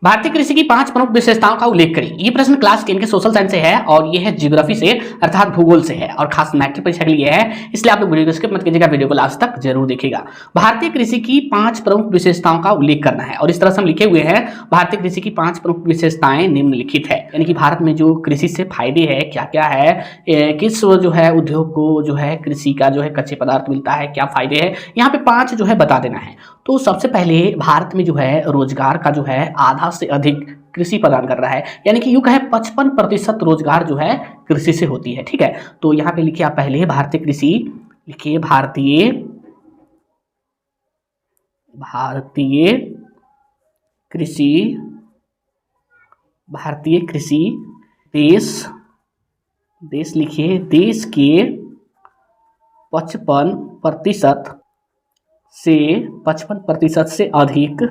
भारतीय कृषि की 5 प्रमुख विशेषताओं का उल्लेख करें। ये प्रश्न क्लास 10 के सोशल साइंस से है और ये है ज्योग्राफी से अर्थात भूगोल से है और खास मैट्रिक परीक्षा के लिए है, इसलिए आप लोग वीडियो को स्किप मत कीजिएगा, वीडियो को लास्ट तक जरूर देखिएगा। भारतीय कृषि की 5 प्रमुख विशेषताओं का उल्लेख करना है और इस तरह से हम लिखे हुए हैं भारतीय कृषि की 5 प्रमुख विशेषताएं निम्नलिखित है, यानी कि भारत में जो कृषि से फायदे है क्या क्या है, किस जो है उद्योग को जो है कृषि का जो है कच्चे पदार्थ मिलता है, क्या फायदे है, यहाँ पे 5 जो है बता देना है। तो सबसे पहले भारत में जो है रोजगार का जो है आधा से अधिक कृषि प्रदान कर रहा है, यानी कि यूं कहे 55% रोजगार जो है कृषि से होती है। ठीक है, तो यहाँ पे लिखिए आप पहले भारतीय कृषि, लिखिए भारतीय कृषि, भारतीय कृषि देश लिखिए देश के 55% से अधिक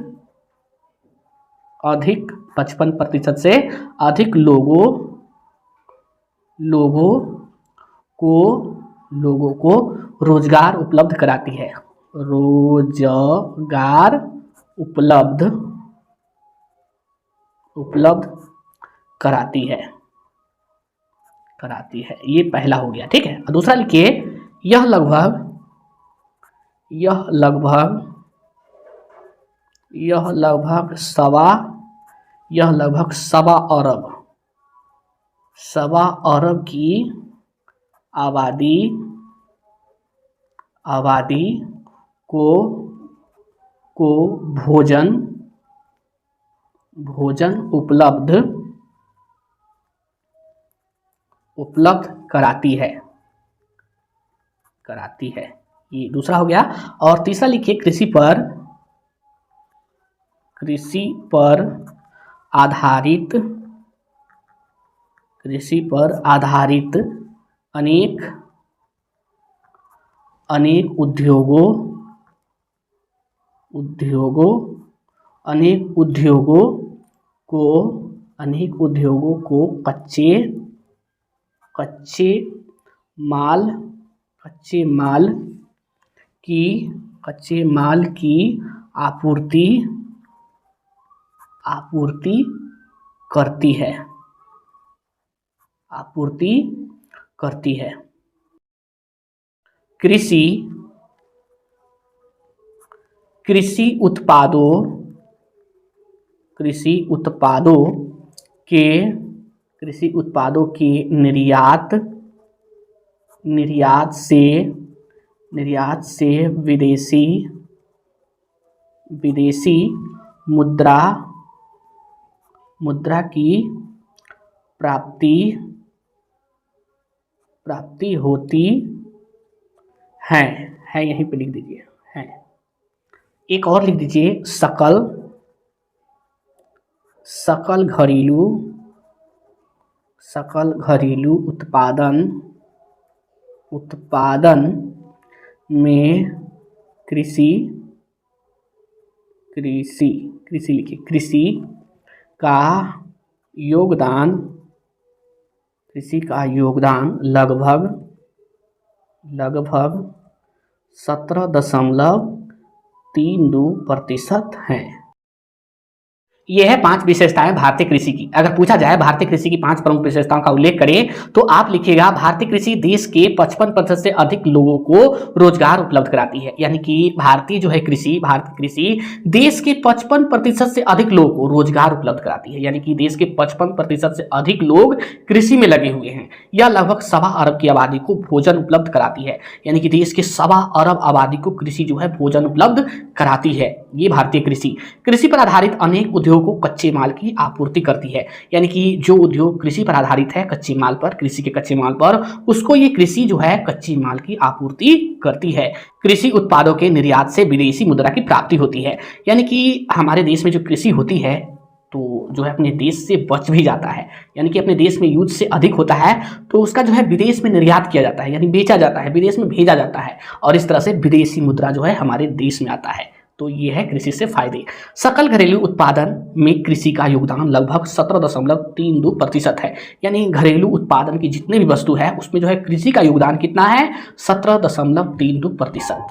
55% से अधिक लोगों को रोजगार उपलब्ध कराती है, रोजगार उपलब्ध कराती है। ये पहला हो गया। ठीक है, दूसरा लिखिए यह लगभग 1.25 अरब की आबादी को भोजन उपलब्ध कराती है। ये दूसरा हो गया। और तीसरा लिखिए कृषि पर आधारित अनेक उद्योगों को कच्चे माल की आपूर्ति करती है। कृषि उत्पादों के निर्यात से विदेशी मुद्रा की प्राप्ति होती है। यहीं पे लिख दीजिए है। एक और लिख दीजिए सकल घरेलू उत्पादन में कृषि लिखिए का योगदान लगभग 17.32% है। यह है 5 विशेषताएं भारतीय कृषि की। अगर पूछा जाए भारतीय कृषि की 5 प्रमुख विशेषताओं का उल्लेख करें तो आप लिखिएगा भारतीय कृषि देश के 55% से अधिक लोगों को रोजगार उपलब्ध कराती है, यानी कि भारतीय कृषि देश के 55% से अधिक लोगों को रोजगार उपलब्ध कराती है, यानी कि देश के 55% से अधिक लोग कृषि में लगे हुए हैं। यह लगभग 1.25 अरब की आबादी को भोजन उपलब्ध कराती है, यानी कि देश के 1.25 अरब आबादी को कृषि जो है भोजन उपलब्ध कराती है। ये भारतीय कृषि पर आधारित अनेक उद्योग को कच्चे माल की आपूर्ति करती है, यानी कि जो उद्योग कृषि पर आधारित है कृषि के कच्चे माल पर, उसको ये कृषि जो है कच्चे माल की आपूर्ति करती है। कृषि उत्पादों के निर्यात से विदेशी मुद्रा की प्राप्ति होती है, यानी कि हमारे देश में जो कृषि होती है तो जो है अपने देश से बच भी जाता है, यानी कि अपने देश में यूज से अधिक होता है तो उसका जो है विदेश में निर्यात किया जाता है, यानी बेचा जाता है, विदेश में भेजा जाता है और इस तरह से विदेशी मुद्रा जो है हमारे देश में आता है। तो ये है कृषि से फायदे। सकल घरेलू उत्पादन में कृषि का योगदान लगभग 17.32% है, यानी घरेलू उत्पादन की जितने भी वस्तु है उसमें जो है कृषि का योगदान कितना है 17.32%।